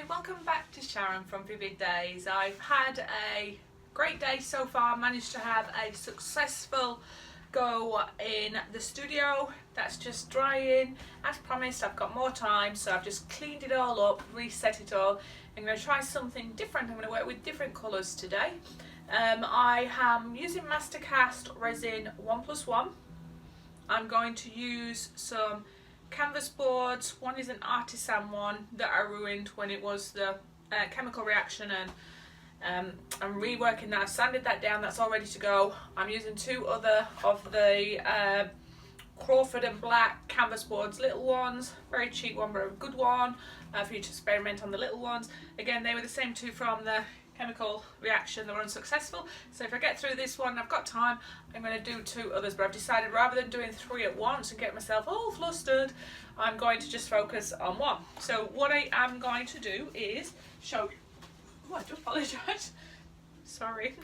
Hi, welcome back to Sharon from Vivid Days. I've had a great day so far, managed to have a successful go in the studio. That's just drying. As promised, I've got more time, so I've just cleaned it all up, reset it all. I'm going to try something different. I'm going to work with different colours today. I am using Mastercast Resin 1+1. I'm going to use some canvas boards. One is an artisan one that I ruined when it was the chemical reaction, and I'm reworking that. I've sanded that down, that's all ready to go. I'm using two other of the Crawford and Black canvas boards, little ones, very cheap one but a good one for you to experiment on the little ones. Again, they were the same two from the chemical reaction that were unsuccessful, so if I get through this one, I've got time, I'm going to do two others, but I've decided rather than doing three at once and get myself all flustered, I'm going to just focus on one. So what I am going to do is show you, I do apologise, sorry,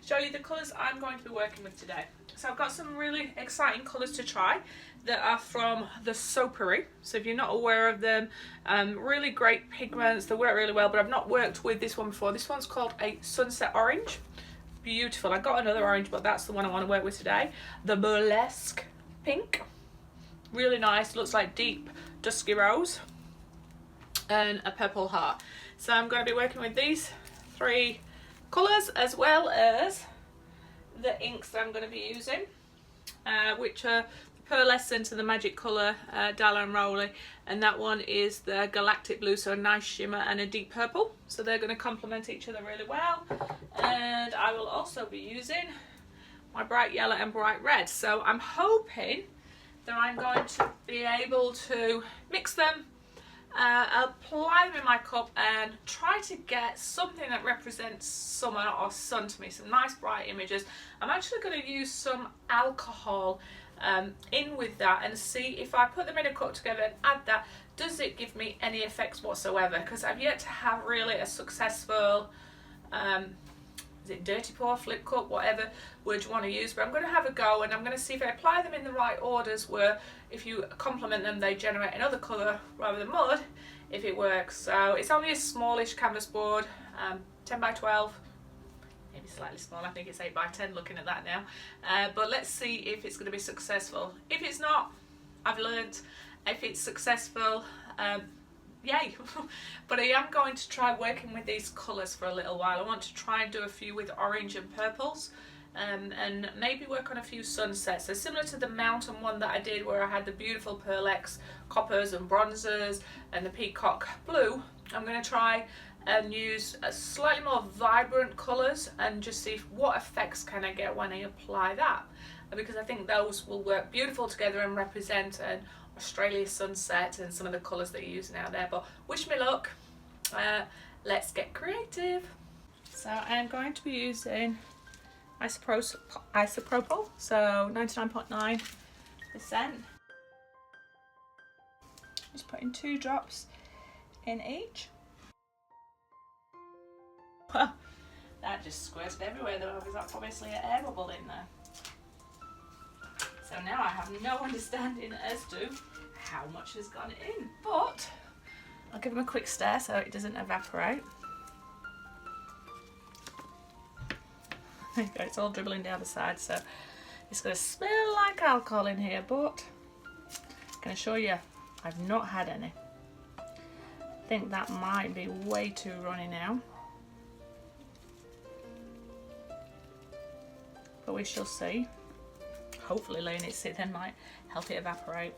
show you the colours I'm going to be working with today. So I've got some really exciting colours to try that are from the Soapery. So if you're not aware of them, really great pigments, they work really well, but I've not worked with this one before. This one's called a Sunset Orange. Beautiful. I got another orange, but that's the one I want to work with today. The Burlesque Pink. Really nice, looks like deep dusky rose. And a purple heart. So I'm going to be working with these three colours as well as the inks that I'm going to be using, which are the Pearlescent and the Magic Colour Dalla and Roly, and that one is the Galactic Blue, so a nice shimmer and a deep purple, so they're going to complement each other really well. And I will also be using my bright yellow and bright red, so I'm hoping that I'm going to be able to mix them, apply them in my cup and try to get something that represents summer or sun to me, some nice bright images. I'm actually going to use some alcohol in with that and see if I put them in a cup together and add that, does it give me any effects whatsoever, because I've yet to have really a successful is it dirty pour, flip cup, whatever word you want to use, but I'm going to have a go and I'm going to see if I apply them in the right orders, where if you complement them they generate another colour rather than mud, if it works. So it's only a smallish canvas board, 10 by 12, maybe slightly smaller, I think it's 8 by 10 looking at that now, but let's see if it's going to be successful. If it's not, I've learnt. If it's successful, yay. But I am going to try working with these colours for a little while. I want to try and do a few with orange and purples, and maybe work on a few sunsets. So similar to the mountain one that I did where I had the beautiful Pearlex coppers and bronzers and the peacock blue, I'm going to try and use a slightly more vibrant colours and just see what effects can I get when I apply that, because I think those will work beautiful together and represent an Australia sunset and some of the colours that you're using out there. But wish me luck. Let's get creative. So I am going to be using isopropyl, so 99.9%. Just putting 2 drops in each. Well, that just squirted everywhere though, because that's obviously an air bubble in there. So now I have no understanding as to how much has gone in, but I'll give them a quick stir so it doesn't evaporate. There you go, it's all dribbling down the side, so it's going to smell like alcohol in here, but I can assure you I've not had any. I think that might be way too runny now, but we shall see. Hopefully letting it sit then might help it evaporate.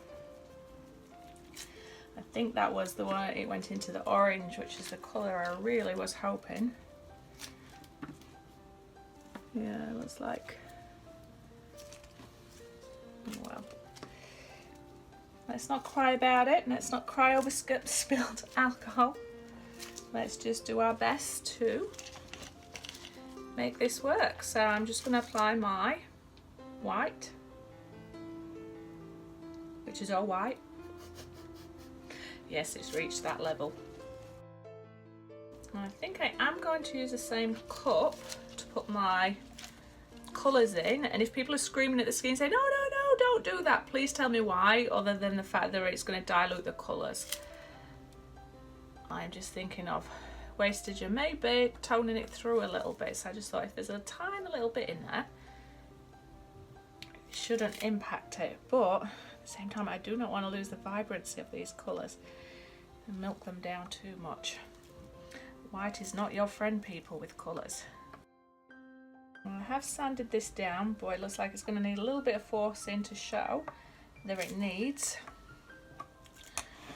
I think that was the one, it went into the orange, which is the colour I really was hoping. Yeah, it looks like, well, let's not cry about it, let's not cry over spilled alcohol. Let's just do our best to make this work. So I'm just going to apply my white, which is all white. Yes, it's reached that level. I think I am going to use the same cup to put my colours in, and if people are screaming at the screen saying no, no, no, don't do that, please tell me why, other than the fact that it's going to dilute the colours. I'm just thinking of wastage and maybe toning it through a little bit. So I just thought if there's a tiny little bit in there, it shouldn't impact it. But at the same time, I do not want to lose the vibrancy of these colours and milk them down too much. White is not your friend, people, with colours. I have sanded this down, but it looks like it's going to need a little bit of forcing to show that it needs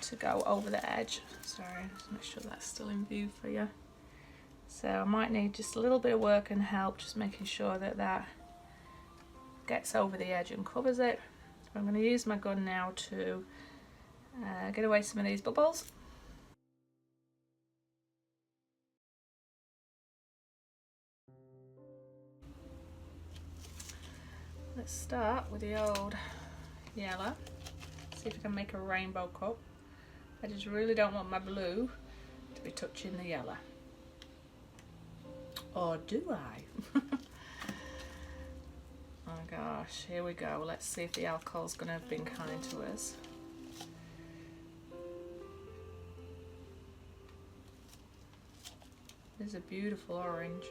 to go over the edge. Sorry, just make sure that's still in view for you. So I might need just a little bit of work and help, just making sure that that gets over the edge and covers it. So I'm going to use my gun now to get away some of these bubbles. Let's start with the old yellow. See if we can make a rainbow cup. I just really don't want my blue to be touching the yellow. Or do I? Oh gosh, here we go. Let's see if the alcohol's going to have been kind to us. This is a beautiful orange.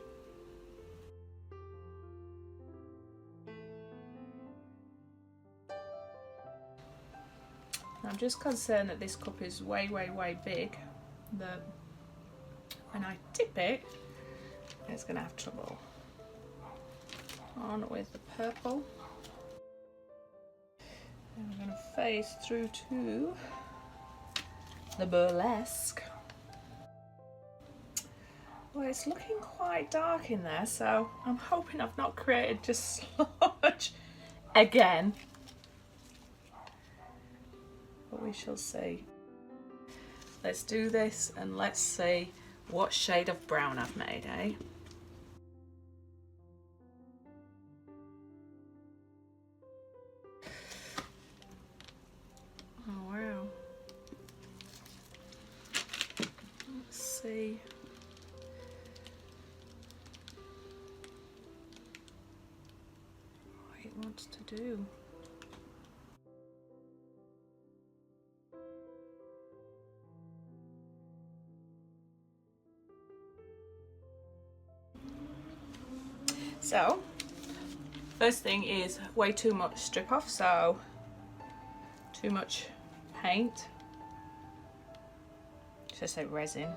I'm just concerned that this cup is way big, that when I tip it, it's going to have trouble. On with the purple. And we're going to phase through to the burlesque. Well, it's looking quite dark in there, so I'm hoping I've not created just sludge again. But we shall see. Let's do this and let's see what shade of brown I've made, eh? Oh wow. Let's see. What it wants to do. So, first thing is way too much strip off, so too much paint. Should I say resin?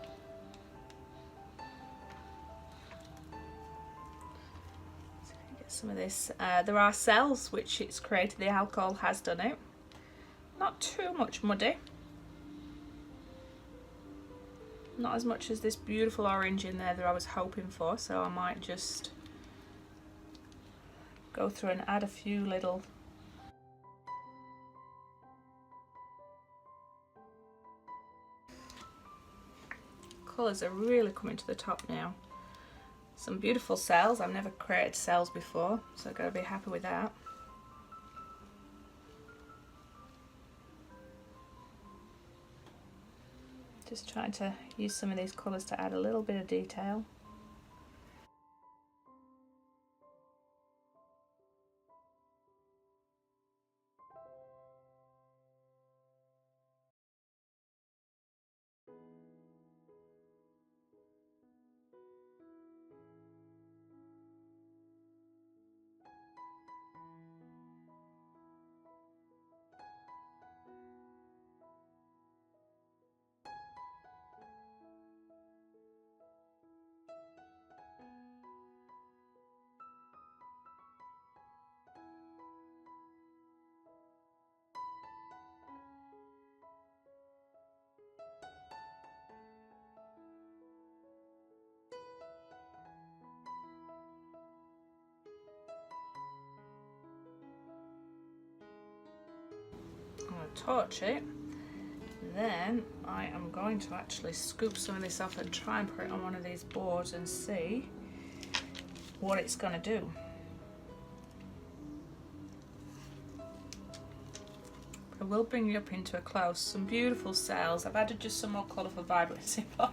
So get some of this. There are cells which it's created, the alcohol has done it. Not too much muddy. Not as much as this beautiful orange in there that I was hoping for, so I might just go through and add a few little colours are really coming to the top now. Some beautiful cells. I've never created cells before, so I've got to be happy with that. Just trying to use some of these colours to add a little bit of detail. I'm going to torch it, then I am going to actually scoop some of this off and try and put it on one of these boards and see what it's going to do. I will bring you up into a close. Some beautiful cells. I've added just some more colour for vibrancy, but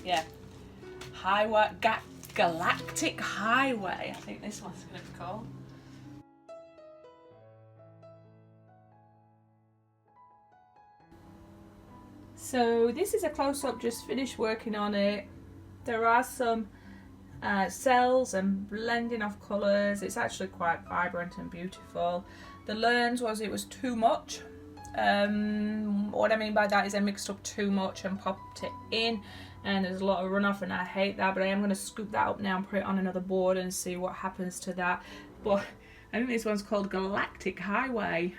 yeah, highway, galactic highway, I think this one's going to be called. So this is a close-up, just finished working on it. There are some cells and blending of colours. It's actually quite vibrant and beautiful. The learns was it was too much. What I mean by that is I mixed up too much and popped it in, and there's a lot of runoff, and I hate that, but I am going to scoop that up now and put it on another board and see what happens to that. But I think this one's called Galactic Highway.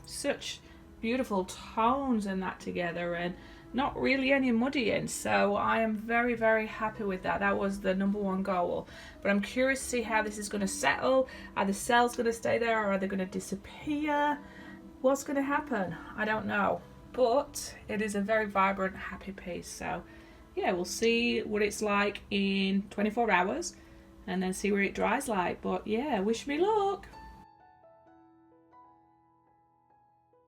Such beautiful tones and that together, and not really any muddying, so I am very, very happy with that. That was the #1 goal, but I'm curious to see how this is going to settle. Are the cells going to stay there, or are they going to disappear? What's going to happen? I don't know, but it is a very vibrant, happy piece. So yeah, we'll see what it's like in 24 hours and then see where it dries like. But yeah, wish me luck.